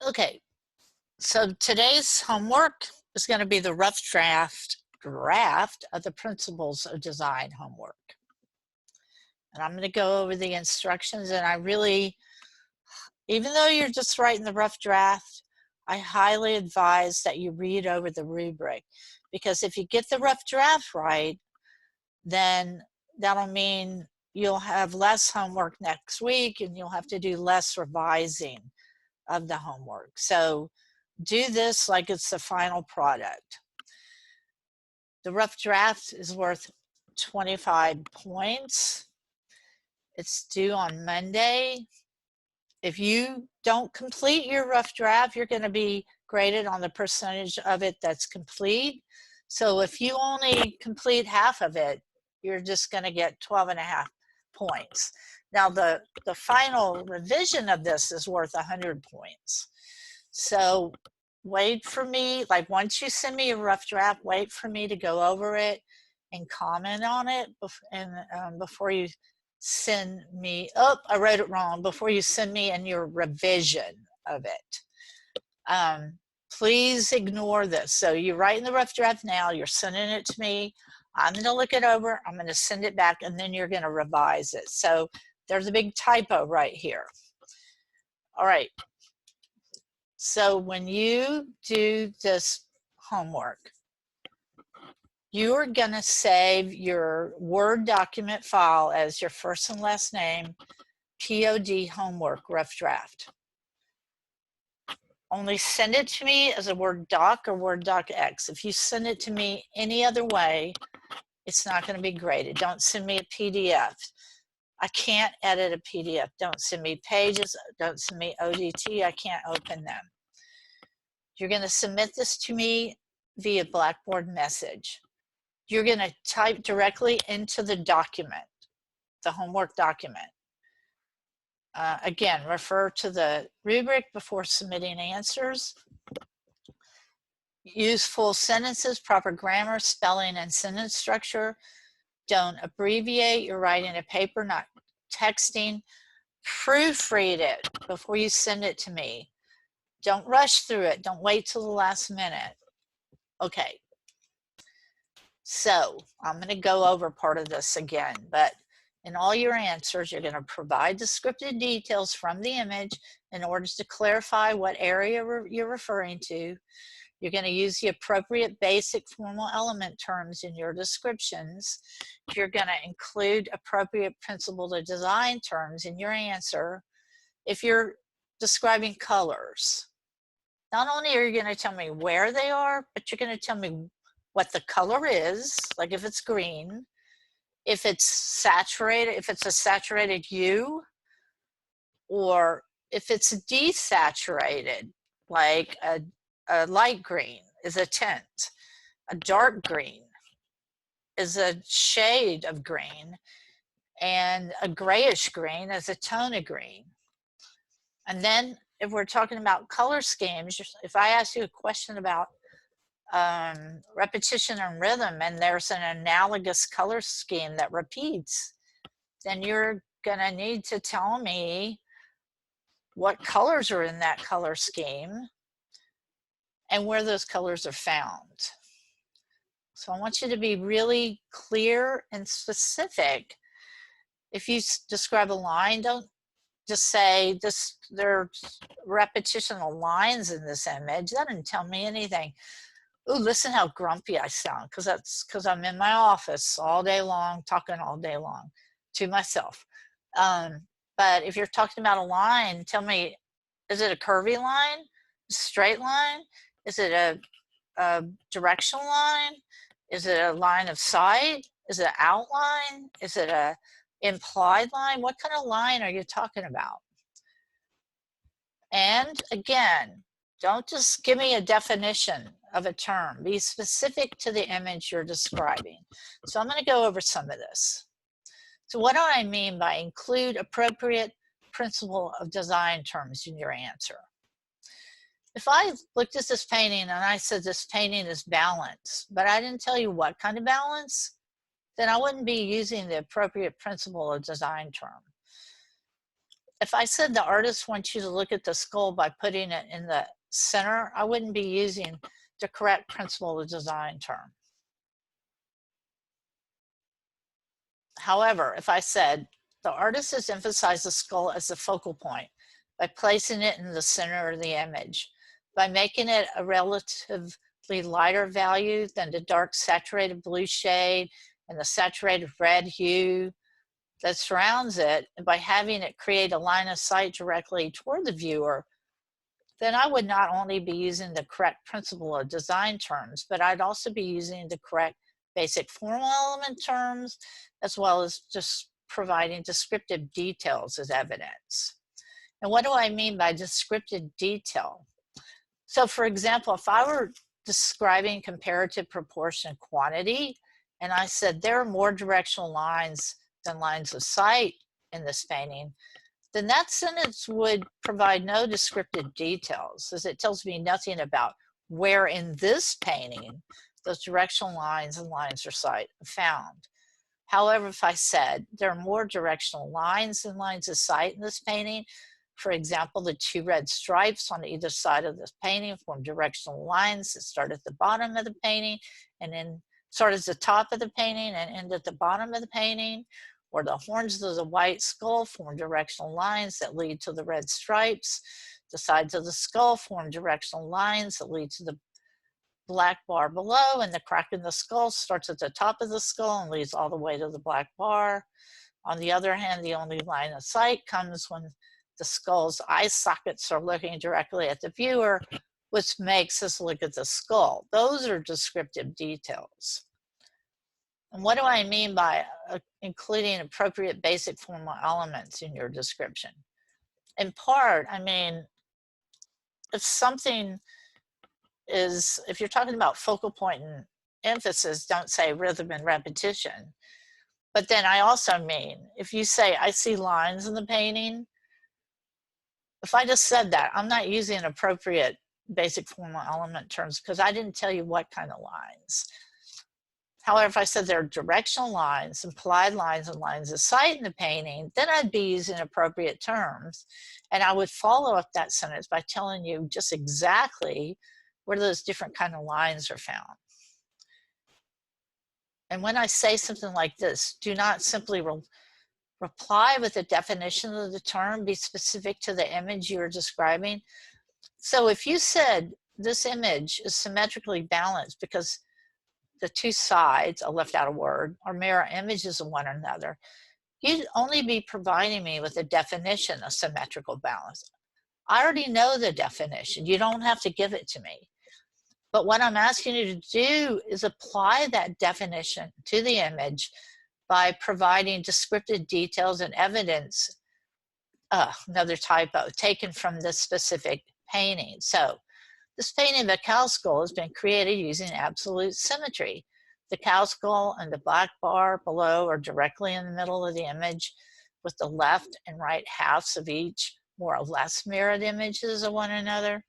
Okay, so today's homework is going to be the rough draft of the Principles of Design homework. And I'm going to go over the instructions, and I really, even though you're just writing the rough draft, I highly advise that you read over the rubric, because if you get the rough draft right, then that'll mean you'll have less homework next week and you'll have to do less revising of the homework. So do this like it's the final product. The rough draft is worth 25 points. It's due on Monday. If you don't complete your rough draft, you're going to be graded on the percentage of it that's complete. So if you only complete half of it, you're just going to get 12.5 points. Now the final revision of this is worth 100 points. So wait for me, like once you send me a rough draft, wait for me to go over it and comment on it before you send me, oh, I wrote it wrong, before you send me in your revision of it. Please ignore this. So you're writing the rough draft now, you're sending it to me, I'm going to look it over, I'm going to send it back, and then you're going to revise it. So there's a big typo right here. All right. So when you do this homework, you're going to save your Word document file as your first and last name, POD homework rough draft. Only send it to me as a Word doc or Word doc X. If you send it to me any other way, it's not going to be graded. Don't send me a PDF. I can't edit a PDF. Don't send me pages. Don't send me ODT. I can't open them. You're going to submit this to me via Blackboard message. You're going to type directly into the document, the homework document. Again, refer to the rubric before submitting answers. Use full sentences, proper grammar, spelling, and sentence structure. Don't abbreviate. You're writing a paper, not texting. Proofread it before you send it to me. Don't rush through it. Don't wait till the last minute. Okay. So I'm going to go over part of this again, but in all your answers, you're going to provide descriptive details from the image in order to clarify what area you're referring to. You're going to use the appropriate basic formal element terms in your descriptions. You're going to include appropriate principle of design terms in your answer. If you're describing colors, not only are you going to tell me where they are, but you're going to tell me what the color is, like if it's green, if it's saturated, if it's a saturated hue, or if it's desaturated, like a light green is a tint, a dark green is a shade of green, and a grayish green is a tone of green. And then if we're talking about color schemes, if I ask you a question about repetition and rhythm, and there's an analogous color scheme that repeats, then you're going to need to tell me what colors are in that color scheme and where those colors are found. So I want you to be really clear and specific. If you describe a line, don't just say this, there's repetitional lines in this image. That didn't tell me anything. Ooh, listen how grumpy I sound, because I'm in my office all day long, talking all day long to myself. But if you're talking about a line, tell me, is it a curvy line, a straight line? Is it a directional line? Is it a line of sight? Is it an outline? Is it a implied line? What kind of line are you talking about? And again, don't just give me a definition of a term. Be specific to the image you're describing. So I'm going to go over some of this. So what do I mean by include appropriate principle of design terms in your answer? If I looked at this painting and I said this painting is balanced, but I didn't tell you what kind of balance, then I wouldn't be using the appropriate principle of design term. if I said the artist wants you to look at the skull by putting it in the center, I wouldn't be using the correct principle of design term. However, if I said the artist has emphasized the skull as the focal point by placing it in the center of the image, by making it a relatively lighter value than the dark saturated blue shade and the saturated red hue that surrounds it, and by having it create a line of sight directly toward the viewer, then I would not only be using the correct principle of design terms, but I'd also be using the correct basic formal element terms, as well as just providing descriptive details as evidence. And what do I mean by descriptive detail? So for example, if I were describing comparative proportion quantity, and I said there are more directional lines than lines of sight in this painting, then that sentence would provide no descriptive details, as it tells me nothing about where in this painting those directional lines and lines of sight are found. However, if I said there are more directional lines than lines of sight in this painting, for example, the two red stripes on either side of this painting form directional lines that start at the bottom of the painting and then start at the top of the painting and end at the bottom of the painting, or the horns of the white skull form directional lines that lead to the red stripes. The sides of the skull form directional lines that lead to the black bar below, and the crack in the skull starts at the top of the skull and leads all the way to the black bar. On the other hand, the only line of sight comes when the skull's eye sockets are looking directly at the viewer, which makes us look at the skull. Those are descriptive details. And what do I mean by including appropriate basic formal elements in your description? In part, I mean, if something is, if you're talking about focal point and emphasis, don't say rhythm and repetition. But then I also mean, if you say, I see lines in the painting, if I just said that, I'm not using appropriate basic formal element terms because I didn't tell you what kind of lines. However, if I said there are directional lines, implied lines, and lines of sight in the painting, then I'd be using appropriate terms. And I would follow up that sentence by telling you just exactly where those different kind of lines are found. And when I say something like this, do not simply reply with a definition of the term, be specific to the image you're describing. So if you said this image is symmetrically balanced because the two sides, I left out a word, are mirror images of one another, you'd only be providing me with a definition of symmetrical balance. I already know the definition. You don't have to give it to me. But what I'm asking you to do is apply that definition to the image by providing descriptive details and evidence, another typo, taken from this specific painting. So this painting of a cow skull has been created using absolute symmetry. The cow skull and the black bar below are directly in the middle of the image, with the left and right halves of each more or less mirrored images of one another.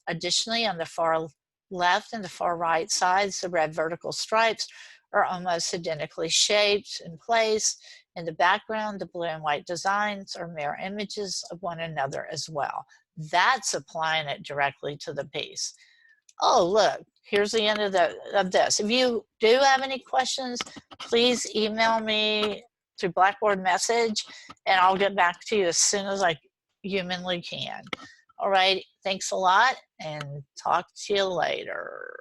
Additionally, on the far left and the far right sides, the red vertical stripes are almost identically shaped in place. In the background, the blue and white designs are mirror images of one another as well. That's applying it directly to the piece. Oh, look, here's the end of this. If you do have any questions, please email me through Blackboard message, and I'll get back to you as soon as I humanly can. All right, thanks a lot, and talk to you later.